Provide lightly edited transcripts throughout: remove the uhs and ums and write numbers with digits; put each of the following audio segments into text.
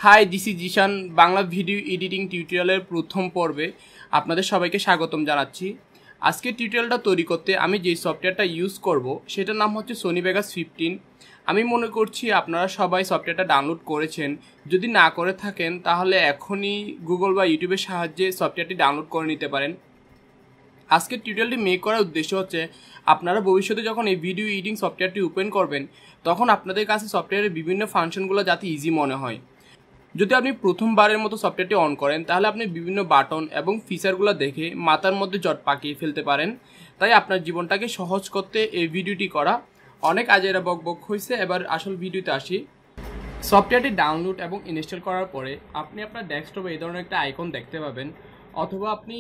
High this is Zeeshan Bangla video editing টিউটোরিয়ালের প্রথম পর্বে আপনাদের সবাইকে স্বাগতম জানাচ্ছি। আজকে টিউটোরিয়ালটা তৈরি করতে আমি যে সফটওয়্যারটা ইউজ করব সেটার নাম হচ্ছে সোনি ভেগাস 15। আমি মনে করছি আপনারা সবাই সফটওয়্যারটা ডাউনলোড করেছেন। যদি না করে থাকেন তাহলে এখনই গুগল বা ইউটিউবের সাহায্যে সফটওয়্যারটি ডাউনলোড করে নিতে পারেন। আজকের টিউটোরিয়ালটি মেক করার উদ্দেশ্য হচ্ছে আপনারা ভবিষ্যতে যখন এই ভিডিও এডিটিং সফটওয়্যারটি ওপেন করবেন তখন আপনাদের কাছে সফটওয়্যারের বিভিন্ন ফাংশনগুলো যাতে ইজি মনে হয়। যদি আপনি প্রথমবারের মতো সফটওয়্যারটি অন করেন তাহলে আপনি বিভিন্ন বাটন এবং ফিচারগুলো দেখে মাথার মধ্যে জট পাকিয়ে ফেলতে পারেন। তাই আপনার জীবনটাকে সহজ করতে এই ভিডিওটি করা। অনেক আজেরা বকবক হয়েছে, এবার আসল ভিডিওতে আসি। সফটওয়্যারটি ডাউনলোড এবং ইনস্টল করার পরে আপনি আপনার ডেস্কটপে এই ধরনের একটা আইকন দেখতে পাবেন, অথবা আপনি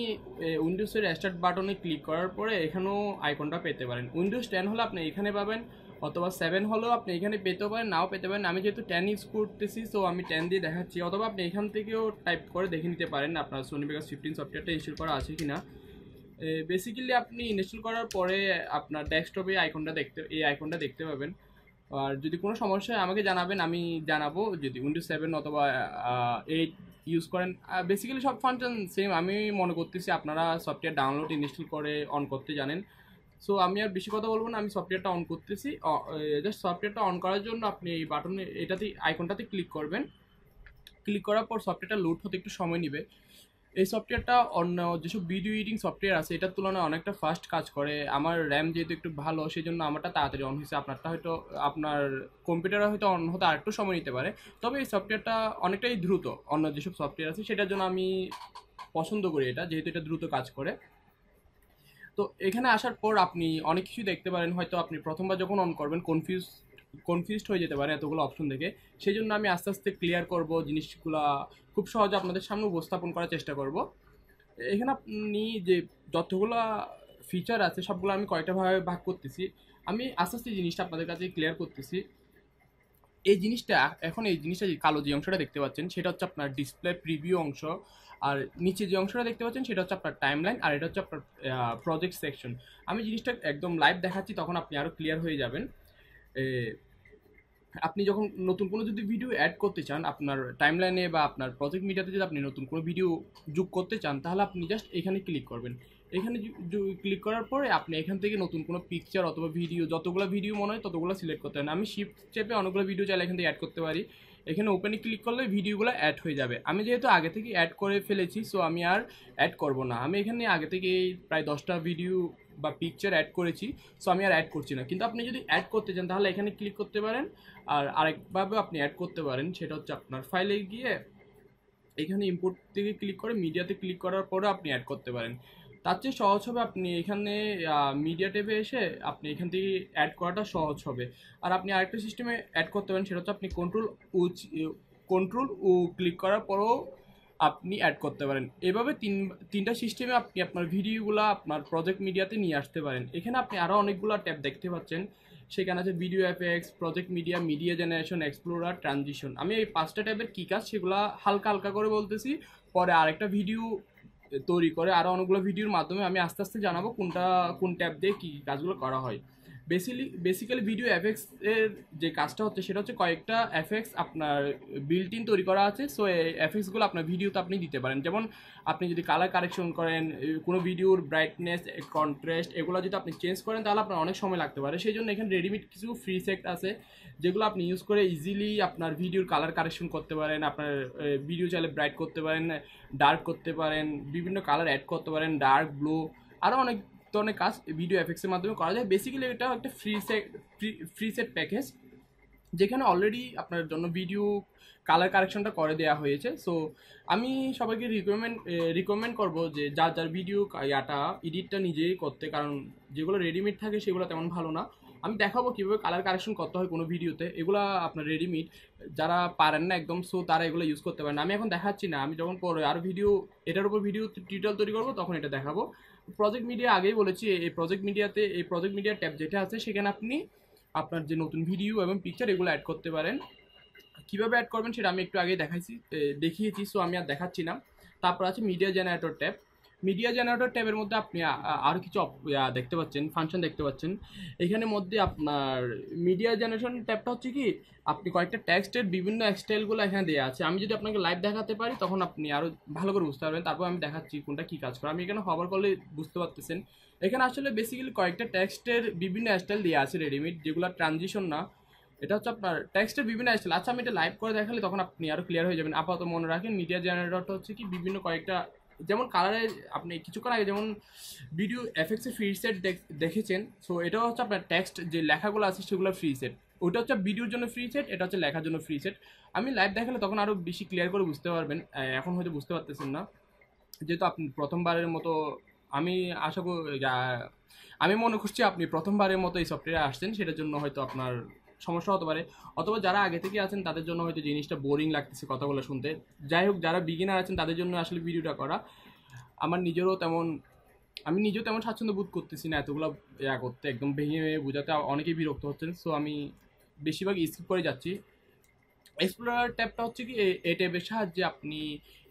উইন্ডোজের স্টার্ট বাটনে ক্লিক করার পরে এখানেও আইকনটা পেতে পারেন। উইন্ডোজ 10 হলে আপনি এখানে পাবেন, অথবা 7 হলেও আপনি এখানে পেতে পারেন, নাও পেতে পারেন। আমি যেহেতু 10 ইউজ করতেছি সো আমি 10 দিয়ে দেখাচ্ছি, অথবা আপনি এখান থেকেও টাইপ করে দেখে নিতে পারেন আপনার সোনি ভেগাস 15 সফটওয়্যারটা ইনস্টল করা আছে কিনা। বেসিক্যালি আপনি ইনস্টল করার পরে আপনার ডেস্কটপে এই আইকনটা দেখতে পাবেন। আর যদি কোনো সমস্যা হয় আমাকে জানাবেন, আমি জানাবো। যদি উইন্ডোজ 7 অথবা 8 ইউজ করেন, বেসিক্যালি সব ফাংশন সেম। আমি মনে করতেছি আপনারা সফটওয়্যার ডাউনলোড ইনস্টল করে অন করতে জানেন। সো আমি আর বেশি কথা বলবো না, আমি সফটওয়্যারটা অন করতেছি। জাস্ট সফটওয়্যারটা অন করার জন্য আপনি এই বাটনে আইকনটাতে ক্লিক করবেন। ক্লিক করার পর সফটওয়্যারটা লোড হতে একটু সময় নেবে। এই সফটওয়্যারটা অন্য যেসব ভিডিও এডিটিং সফটওয়্যার আছে এটার তুলনায় অনেকটা ফাস্ট কাজ করে। আমার র্যাম যেহেতু একটু ভালো সেই জন্য আমারটা তাড়াতাড়ি অন হয়েছে। আপনার কম্পিউটারে হয়তো অন হতে আরেকটু সময় নিতে পারে, তবে এই সফটওয়্যারটা অনেকটাই দ্রুত অন্য যেসব সফটওয়্যার আছে সেটার জন্য আমি পছন্দ করি এটা, যেহেতু এটা দ্রুত কাজ করে। তো এখানে আসার পর আপনি অনেক কিছু দেখতে পারেন। হয়তো আপনি প্রথমবার যখন অন করবেন কনফিউজড হয়ে যেতে পারে এতগুলো অপশন দেখে। সেই জন্য আমি আস্তে আস্তে ক্লিয়ার করব জিনিসগুলো, খুব সহজে আপনাদের সামনে উপস্থাপন করার চেষ্টা করব। এখানে আপনি যে যতগুলো ফিচার আছে সবগুলো আমি কয়েকটা ভাবে ভাগ করতেছি। আমি আস্তে আস্তে জিনিসটা আপনাদের কাছে ক্লিয়ার করতেছি। এই জিনিসটা যে কালো যে অংশটা দেখতে পাচ্ছেন সেটা হচ্ছে আপনার ডিসপ্লে প্রিভিউ অংশ, আর নিচে যে অংশটা দেখতে পাচ্ছেন সেটা হচ্ছে আপনার টাইমলাইন, আর এটা হচ্ছে আপনার প্রজেক্ট সেকশন। আমি জিনিসটা একদম লাইভ দেখাচ্ছি, তখন আপনি আরও ক্লিয়ার হয়ে যাবেন। আপনি যখন নতুন কোনো যদি ভিডিও অ্যাড করতে চান আপনার টাইমলাইনে বা আপনার প্রজেক্ট মিডিয়াতে, যদি আপনি নতুন কোনো ভিডিও যোগ করতে চান তাহলে আপনি জাস্ট এখানে ক্লিক করবেন। এখানে ক্লিক করার পরে আপনি এখান থেকে নতুন কোনো পিকচার অথবা ভিডিও, যতগুলো ভিডিও মনে হয় ততগুলো সিলেক্ট করতে পারেন। আমি শিফট চেপে অনেকগুলো ভিডিও চাইলে এখান থেকে অ্যাড করতে পারি। এখানে ওপেনে ক্লিক করলে ভিডিওগুলো অ্যাড হয়ে যাবে। আমি যেহেতু আগে থেকে অ্যাড করে ফেলেছি সো আমি আর অ্যাড করব না। আমি এখানে আগে থেকে প্রায় 10টা ভিডিও বা পিকচার অ্যাড করেছি, সো আমি আর অ্যাড করছি না। কিন্তু আপনি যদি অ্যাড করতে চান তাহলে এখানে ক্লিক করতে পারেন। আর আরেকভাবে আপনি অ্যাড করতে পারেন, সেটা হচ্ছে আপনার ফাইলে গিয়ে এখানে ইম্পোর্ট থেকে ক্লিক করে মিডিয়াতে ক্লিক করার পরে আপনি অ্যাড করতে পারেন। তার চেয়ে সহজ হবে আপনি এখানে মিডিয়া ট্যাবে এসে আপনি এখান থেকে অ্যাড করাটা সহজ হবে। আর আপনি আরেকটা সিস্টেমে অ্যাড করতে পারেন, সেটা হচ্ছে আপনি কন্ট্রোল ও ক্লিক করার পরেও আপনি অ্যাড করতে পারেন। এভাবে তিনটা সিস্টেমে আপনি আপনার ভিডিওগুলো আপনার প্রজেক্ট মিডিয়াতে নিয়ে আসতে পারেন। এখানে আপনি আরও অনেকগুলো ট্যাব দেখতে পাচ্ছেন, সেখানে আছে video effects, project media, media generation, explorer, transition. আমি এই 5টা ট্যাবের কী কাজ সেগুলো হালকা হালকা করে বলতেছি, পরে আরেকটা ভিডিও তৈরি করে আরও অনেকগুলো ভিডিওর মাধ্যমে আমি আস্তে আস্তে জানাবো কোন ট্যাব দিয়ে কী কাজগুলো করা হয়। বেসিক্যালি ভিডিও এফেক্টস এর যে কাজটা হচ্ছে সেটা হচ্ছে কয়েকটা এফেক্টস আপনার বিল্ট ইন তৈরি করা আছে। সো এই এফেক্টসগুলো আপনার ভিডিওতে আপনি দিতে পারেন। যেমন আপনি যদি কালার কারেকশন করেন, কোনো ভিডিওর ব্রাইটনেস, কন্ট্রাস্ট, এগুলো যদি আপনি চেঞ্জ করেন তাহলে আপনার অনেক সময় লাগতে পারে। সেই জন্য এখানে রেডিমেড কিছু ফ্রি সেট আছে যেগুলো আপনি ইউজ করে ইজিলি আপনার ভিডিওর কালার কারেকশন করতে পারেন। আপনার ভিডিও চাইলে ব্রাইট করতে পারেন, ডার্ক করতে পারেন, বিভিন্ন কালার অ্যাড করতে পারেন, ডার্ক, ব্লু, আরও অনেক ধরনের কাজ ভিডিও এফেক্টসের মাধ্যমে করা যায়। বেসিক্যালি এটা একটা ফ্রি সেট প্যাকেজ যেখানে অলরেডি আপনার জন্য ভিডিও কালার কারেকশনটা করে দেওয়া হয়েছে। সো আমি সবাইকে রিকমেন্ড করবো যে যার ভিডিও এডিটটা নিজেই করতে, কারণ যেগুলো রেডিমেড থাকে সেগুলো তেমন ভালো না। আমি দেখাবো কীভাবে কালার কারেকশন করতে হয় কোনো ভিডিওতে, এগুলো আপনার রেডিমেড যারা পারেন না একদম, সো তারা এগুলো ইউজ করতে পারেন। আমি এখন দেখাচ্ছি না, আমি যখন পরে আরও এটার উপর ভিডিও টিউটোরিয়াল তৈরি করবো তখন এটা দেখাবো। প্রজেক্ট মিডিয়া আগেই বলেছি, এই প্রজেক্ট মিডিয়া ট্যাব যেটা আছে সেখানে আপনি আপনার যে নতুন ভিডিও এবং পিকচার এগুলো অ্যাড করতে পারেন। কীভাবে অ্যাড করবেন সেটা আমি একটু আগে দেখিয়েছি, সো আমি আর দেখাচ্ছি না। তারপর আছে media generator tab. Media generator ট্যাবের মধ্যে আপনি আরও কিছু দেখতে পাচ্ছেন, ফাংশন দেখতে পাচ্ছেন। এখানে মধ্যে আপনার মিডিয়া জেনারেশন ট্যাবটা হচ্ছে কি, আপনি কয়েকটা টেক্সটের বিভিন্ন স্টাইলগুলো এখানে দেওয়া আছে। আমি যদি আপনাকে লাইভ দেখাতে পারি তখন আপনি আরও ভালো করে বুঝতে পারবেন। তারপর আমি দেখাচ্ছি কোনটা কী কাজ করে। আমি এখানে হভার করলে বুঝতে পারতেছেন। এখানে আসলে বেসিক্যালি কয়েকটা টেক্সটের বিভিন্ন স্টাইল দেওয়া আছে রেডিমেড, যেগুলো ট্রানজিশন না। এটা হচ্ছে আপনার টেক্সটের বিভিন্ন স্টাইল। আচ্ছা, আমি এটা লাইভ করে দেখালে তখন আপনি আরও ক্লিয়ার হয়ে যাবেন। আপাতত মনে রাখেন, মিডিয়া জেনারেটরটা হচ্ছে কি বিভিন্ন কয়েকটা, যেমন কালারে আপনি কিছুক্ষণ আগে যেমন ভিডিও এফেক্টসের ফ্রি সেট দেখেছেন। সো এটা হচ্ছে আপনার টেক্সট যে লেখাগুলো আছে সেগুলো ফ্রি সেট। ওটা হচ্ছে ভিডিওর জন্য ফ্রি সেট, এটা হচ্ছে লেখার জন্য ফ্রি সেট। আমি লাইভ দেখালে তখন আরও বেশি ক্লিয়ার করে বুঝতে পারবেন। এখন হয়তো বুঝতে পারতেছেন না, যেহেতু আপনি প্রথমবারের মতো। আমি আশা করি, আমি মনে করছি আপনি প্রথমবারের মতো এই সফটওয়্যারে আসছেন, সেটার জন্য হয়তো আপনার সমস্যা হতে পারে। অথবা যারা আগে থেকে আছেন তাদের জন্য হয়তো জিনিসটা বোরিং লাগতেছে কথাগুলো শুনতে। যাই হোক, যারা বিগিনার আছেন তাদের জন্য আসলে ভিডিওটা করা। আমার নিজেরও তেমন, আমি নিজেও তেমন স্বাচ্ছন্দ্য বোধ করতেছি না এতগুলো করতে, একদম ভেঙে ভেঙে বোঝাতে অনেকেই বিরক্ত হচ্ছেন। সো আমি বেশিরভাগ স্কিপ করে যাচ্ছি। এক্সপ্লোরার ট্যাবটা হচ্ছে কি, এই ট্যাবের সাহায্যে আপনি,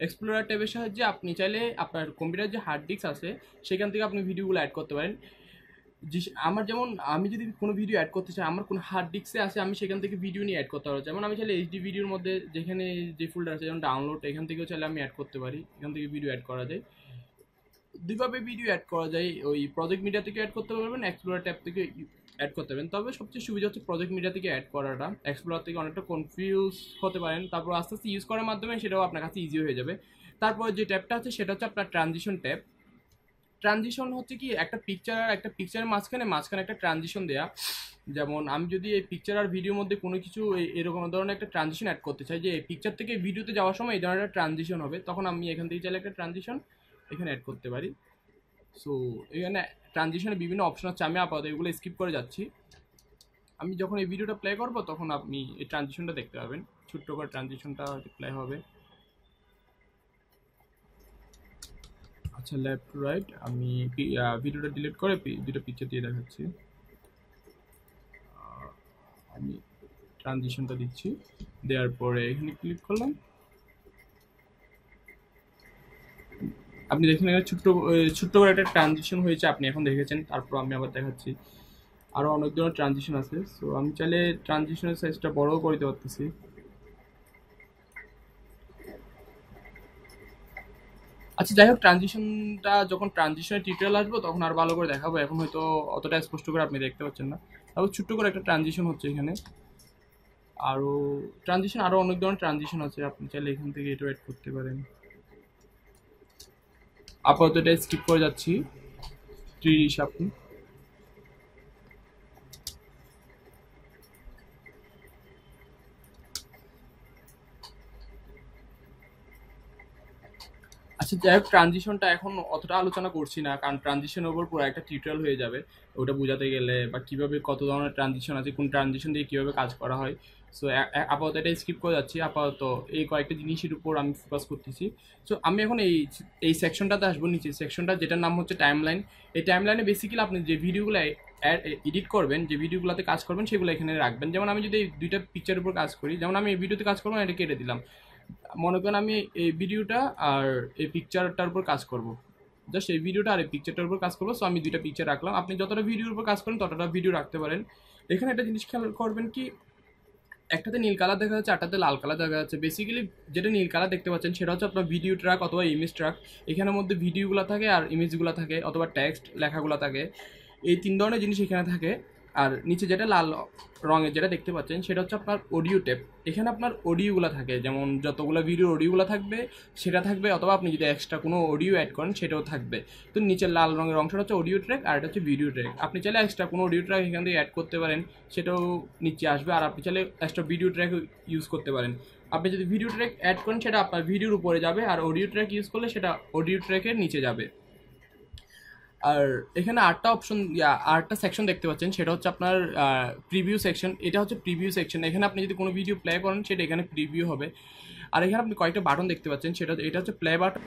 এক্সপ্লোরার ট্যাবের সাহায্যে আপনি চাইলে আপনার কম্পিউটার যে হার্ড ডিস্ক আছে সেখান থেকে আপনি ভিডিওগুলো অ্যাড করতে পারেন। যে আমার যেমন, আমি যদি কোনো ভিডিও অ্যাড করতে চাই, আমার কোনো হার্ড ডিস্কে আছে, আমি সেখান থেকে ভিডিও নিয়ে অ্যাড করতে পারবো। যেমন আমি চাইলে এইচডি ভিডিওর মধ্যে যেখানে যে ফোল্ডার আছে, যেমন ডাউনলোড, এখান থেকেও চাইলে আমি অ্যাড করতে পারি। এখান থেকে ভিডিও অ্যাড করা যায়। দুইভাবে ভিডিও অ্যাড করা যায়, ওই প্রজেক্ট মিডিয়া থেকে অ্যাড করতে পারবেন, এক্সপ্লোরার ট্যাব থেকে অ্যাড করতে পারবেন। তবে সবচেয়ে সুবিধা হচ্ছে প্রজেক্ট মিডিয়া থেকে অ্যাড করাটা। এক্সপ্লোরার থেকে অনেকটা কনফিউজ হতে পারেন, তারপর আস্তে আস্তে ইউজ করার মাধ্যমে সেটাও আপনার কাছে ইজি হয়ে যাবে। তারপর যে ট্যাবটা আছে সেটা হচ্ছে আপনার ট্রানজিশন ট্যাব। ট্রানজিশন হচ্ছে কি, একটা পিকচার আর একটা পিকচারের মাঝখানে একটা ট্রানজিশন দেয়া। যেমন আমি যদি এই পিকচার আর ভিডিওর মধ্যে কোনো কিছু এরকম ধরনের একটা ট্রানজিশন অ্যাড করতে চাই, যে পিকচার থেকে ভিডিওতে যাওয়ার সময় এই ধরনের একটা ট্রানজিশন হবে, তখন আমি এখান থেকে চাইলে একটা ট্রানজিশন এখানে অ্যাড করতে পারি। সো এখানে ট্রানজিশনের বিভিন্ন অপশন আছে, আমি আপাতত এগুলো স্কিপ করে যাচ্ছি। আমি যখন এই ভিডিওটা প্লে করব তখন আপনি এই ট্রানজিশনটা দেখতে পাবেন। ছোট্ট করে ট্রানজিশনটা প্লে হবে। আচ্ছা, লেফট রাইট, আমি ভিডিওটা ডিলিট করে দুটো পিকচার দিয়ে দেখাচ্ছি। আমি ট্রানজিশনটা দিচ্ছি, দেওয়ার পরে এখানে ক্লিক করলাম। আপনি দেখেন এখানে ছোট্ট করে একটা ট্রানজিশন হয়েছে, আপনি এখন দেখেছেন। তারপর আমি আবার দেখাচ্ছি, আরও অনেক ধরনের ট্রানজিশন আছে। সো আমি চাইলে ট্রানজিশনের সাইজটা বড়ও করে দিতে পারতেছি। আচ্ছা, যাই হোক, যখন ট্রানজিশনের টিউটোরিয়াল আসবো তখন আর ভালো করে দেখাবো। এখন হয়তো অতটা স্পষ্ট করে আপনি দেখতে পাচ্ছেন না। তারপর ছোট্ট করে একটা ট্রানজিশন হচ্ছে এখানে। আরও আরও অনেক ধরনের ট্রানজিশন আছে, আপনি চাইলে এখান থেকে এটা অ্যাড করতে পারেন। আপাতত এটা স্কিপ করে যাচ্ছি। 3D আপনি, আচ্ছা যাই হোক, ট্রানজিশনটা এখন অতটা আলোচনা করছি না, কারণ ট্রানজিশনের উপর পুরো একটা টিউটোরিয়াল হয়ে যাবে ওটা বোঝাতে গেলে, বা কীভাবে কত ধরনের ট্রানজিশন আছে, কোন ট্রানজিশন দিয়ে কীভাবে কাজ করা হয়। সো আপাতত এটা স্কিপ করে যাচ্ছি। আপাতত এই কয়েকটা জিনিসের উপর আমি ফোকাস করতেছি। সো আমি এখন এই সেকশনটাতে আসবো, নিচের সেকশনটা যেটার নাম হচ্ছে টাইমলাইন। এই টাইমলাইনে বেসিক্যালি আপনি যে ভিডিওগুলো এডিট করবেন, যে ভিডিওগুলোতে কাজ করবেন, সেগুলো এখানে রাখবেন। যেমন আমি যদি এই দুইটা পিকচারের উপর কাজ করি, যেমন আমি এই ভিডিওতে কাজ করবো, এটা কেটে দিলাম। মনে করেন আমি এই ভিডিওটা আর এই পিকচারটার উপর কাজ করব, জাস্ট এই ভিডিওটা আর এই পিকচারটার উপর কাজ করবো। সো আমি দুইটা পিকচার রাখলাম। আপনি যতটা ভিডিওর উপর কাজ করেন ততটা ভিডিও রাখতে পারেন। এখানে একটা জিনিস খেয়াল করবেন কি, একটাতে নীল কালার দেখা যাচ্ছে, আরটাতে লাল কালার দেখা যাচ্ছে। বেসিক্যালি যেটা নীল কালার দেখতে পাচ্ছেন সেটা হচ্ছে আপনার ভিডিও ট্র্যাক অথবা ইমেজ ট্র্যাক। এখানের মধ্যে ভিডিওগুলো থাকে আর ইমেজগুলো থাকে, অথবা টেক্সট লেখাগুলো থাকে। এই তিন ধরনের জিনিস এখানে থাকে। আর নিচে যেটা লাল রঙের যেটা দেখতে পাচ্ছেন সেটা হচ্ছে আপনার অডিও টেপ। এখানে আপনার অডিওগুলো থাকে, যেমন যতগুলো ভিডিওর অডিওগুলো থাকবে সেটা থাকবে, অথবা আপনি যদি এক্সট্রা কোনো অডিও অ্যাড করেন সেটাও থাকবে। তো নিচের লাল রঙের অংশটা হচ্ছে অডিও ট্র্যাক, আর এটা হচ্ছে ভিডিও ট্র্যাক। আপনি চাইলে এক্সট্রা কোনো অডিও ট্র্যাক এখান থেকে অ্যাড করতে পারেন, সেটাও নিচে আসবে। আর আপনি চাইলে এক্সট্রা ভিডিও ট্র্যাক ইউজ করতে পারেন। আপনি যদি ভিডিও ট্র্যাক অ্যাড করেন সেটা আপনার ভিডিওর উপরে যাবে, আর অডিও ট্র্যাক ইউজ করলে সেটা অডিও ট্র্যাকের নিচে যাবে। আর এখানে আরেকটা সেকশন দেখতে পাচ্ছেন, সেটা হচ্ছে আপনার প্রিভিউ সেকশন। এটা হচ্ছে প্রিভিউ সেকশন। এখানে আপনি যদি কোনো ভিডিও প্লে করেন সেটা এখানে প্রিভিউ হবে। আর এখানে আপনি কয়েকটা বাটন দেখতে পাচ্ছেন, এটা হচ্ছে প্লে বাটন।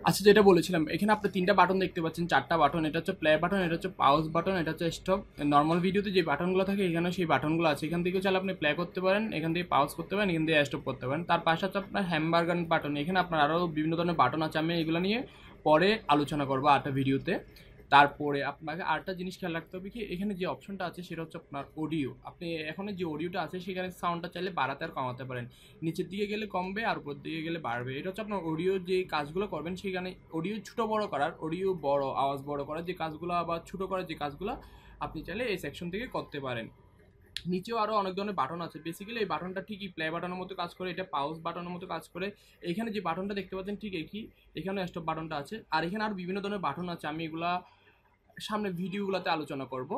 আচ্ছা, যেটা বলেছিলাম, এখানে আপনি তিনটা বাটন দেখতে পাচ্ছেন, চারটা বাটন। এটা হচ্ছে প্লে বাটন, এটা হচ্ছে পাউজ বাটন, এটা হচ্ছে স্টপ। নর্মাল ভিডিওতে যে বাটনগুলো থাকে এখানে সেই বাটনগুলো আছে। এখান থেকে চাইলে আপনি প্লে করতে পারেন, এখান থেকে পাউজ করতে পারেন, এখান থেকে স্টপ করতে পারেন। তার পাশে হচ্ছে আপনার হ্যামবার্গার বাটন। এখানে আপনার আরও বিভিন্ন ধরনের বাটন আছে, আমি এগুলো নিয়ে পরে আলোচনা করবো আরেকটা ভিডিওতে। তারপরে আপনাকে আরেকটা জিনিস খেয়াল রাখতে হবে কি, এখানে যে অপশনটা আছে সেটা হচ্ছে আপনার অডিও। আপনি এখানে যে অডিওটা আছে সেখানে সাউন্ডটা চাইলে বাড়াতে আর কমাতে পারেন, নিচের দিকে গেলে কমবে আর উপর দিকে গেলে বাড়বে। এটা হচ্ছে আপনার অডিও যে কাজগুলো করবেন সেখানে অডিও ছোটো বড়ো করার, অডিও বড় আওয়াজ বড় করার যে কাজগুলো বা ছোটো করার যে কাজগুলো আপনি চাইলে এই সেকশন থেকে করতে পারেন। নিচেও আরও অনেক ধরনের বাটন আছে। বেসিক্যালি এই বাটনটা ঠিকই প্লে বাটনের মতো কাজ করে, এটা পাউজ বাটনের মতো কাজ করে। এখানে যে বাটনটা দেখতে পাচ্ছেন ঠিক একই, এখানে স্টপ বাটনটা আছে। আর এখানে আরও বিভিন্ন ধরনের বাটন আছে, আমি এগুলা সামনে ভিডিওগুলোতে আলোচনা করব।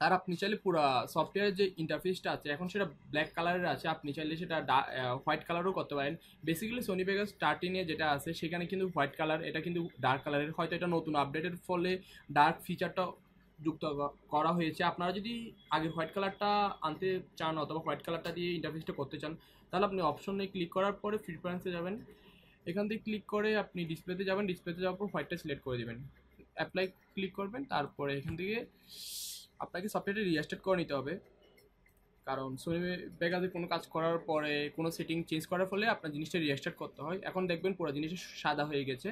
আর আপনি চাইলে পুরো সফটওয়্যারের যে ইন্টারফেসটা আছে এখন সেটা ব্ল্যাক কালারের আছে, আপনি চাইলে সেটা হোয়াইট কালারও করতে পারেন। বেসিক্যালি সোনি ভেগাস 13 যেটা আছে সেখানে কিন্তু হোয়াইট কালার, এটা কিন্তু ডার্ক কালারের। হয়তো এটা নতুন আপডেটের ফলে ডার্ক ফিচারটা যুক্ত করা হয়েছে। আপনারা যদি আগে হোয়াইট কালারটা আনতে চান অথবা হোয়াইট কালারটা দিয়ে ইন্টারফেসটা করতে চান, তাহলে আপনি অপশনে ক্লিক করার পরে প্রিফারেন্সে যাবেন, এখান থেকে ক্লিক করে আপনি ডিসপ্লেতে যাবেন, ডিসপ্লেতে যাওয়ার পর হোয়াইটটা সিলেক্ট করে দেবেন, অ্যাপ্লাই ক্লিক করবেন। তারপরে এখান থেকে আপনাকে সফটওয়্যারটা রিস্টার্ট করে নিতে হবে, কারণ সোনি ভেগাসে কোনো কাজ করার পরে কোনো সেটিং চেঞ্জ করার ফলে আপনার জিনিসটা রিস্টার্ট করতে হয়। এখন দেখবেন পুরো জিনিসটা সাদা হয়ে গেছে,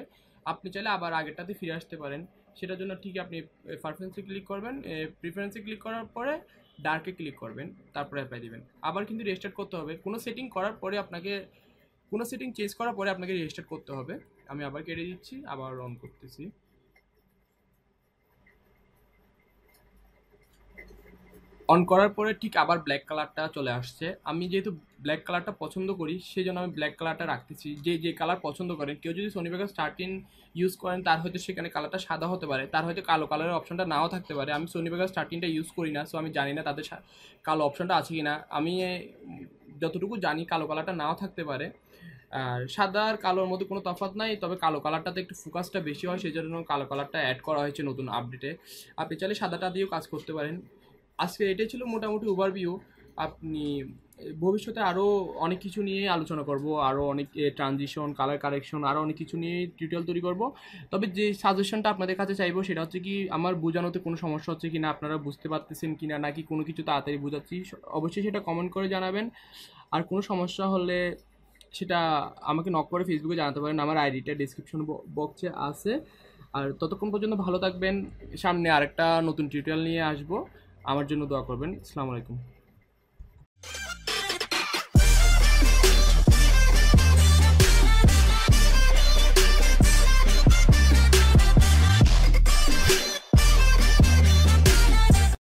আপনি চাইলে আবার আগেরটাতে ফিরে আসতে পারেন। সেটার জন্য ঠিক আপনি প্রিফারেন্সে ক্লিক করবেন, প্রিফারেন্সে ক্লিক করার পরে ডার্কে ক্লিক করবেন, তারপরে অ্যাপ্লাই দিবেন। আবার কিন্তু রিস্টার্ট করতে হবে, কোনো সেটিং করার পরে আপনাকে, কোনো সেটিং চেঞ্জ করার পরে আপনাকে রিস্টার্ট করতে হবে। আমি আবার কেটে দিচ্ছি, আবার অন করতেছি। অন করার পরে ঠিক আবার ব্ল্যাক কালারটা চলে আসছে। আমি যেহেতু ব্ল্যাক কালারটা পছন্দ করি সেই জন্য আমি ব্ল্যাক কালারটা রাখতেছি। যে যে কালার পছন্দ করেন, কেউ যদি সোনি ভেগাস 13 ইউজ করেন তার হয়তো সেখানে কালারটা সাদা হতে পারে, তার হয়তো কালো কালারের অপশনটা নাও থাকতে পারে। আমি সোনি ভেগাস 13টা ইউজ করি না, সো আমি জানি না তাদের কালো অপশনটা আছে কি না। আমি যতটুকু জানি কালো কালারটা নাও থাকতে পারে। আর সাদা আর কালোর মধ্যে কোনো তফাৎ নাই, তবে কালো কালারটাতে একটু ফোকাসটা বেশি হয়, সেই জন্য কালো কালারটা অ্যাড করা হয়েছে নতুন আপডেটে। আপনি চাইলে সাদাটা দিয়েও কাজ করতে পারেন। আজকে এটাই ছিল মোটামুটি ওভারভিউ। আপনি ভবিষ্যতে আরও অনেক কিছু নিয়ে আলোচনা করব, আরও অনেক ট্রানজিশন, কালার কারেকশন, আরও অনেক কিছু নিয়ে টিউটোরিয়াল তৈরি করব। তবে যে সাজেশনটা আপনাদের কাছে চাইবো সেটা হচ্ছে কি, আমার বোঝানোতে কোনো সমস্যা হচ্ছে কি না, আপনারা বুঝতে পারতেছেন কি না, নাকি কোনো কিছু তাড়াতাড়ি বোঝাচ্ছি, অবশ্যই সেটা কমেন্ট করে জানাবেন। আর কোনো সমস্যা হলে সেটা আমাকে নক করে ফেসবুকে জানাতে পারেন, আমার আইডিটা ডিসক্রিপশন বক্সে আছে। আর ততক্ষণ পর্যন্ত ভালো থাকবেন, সামনে আরেকটা নতুন টিউটোরিয়াল নিয়ে আসবো। আমার জন্য দোয়া করবেন। আসসালামু আলাইকুম।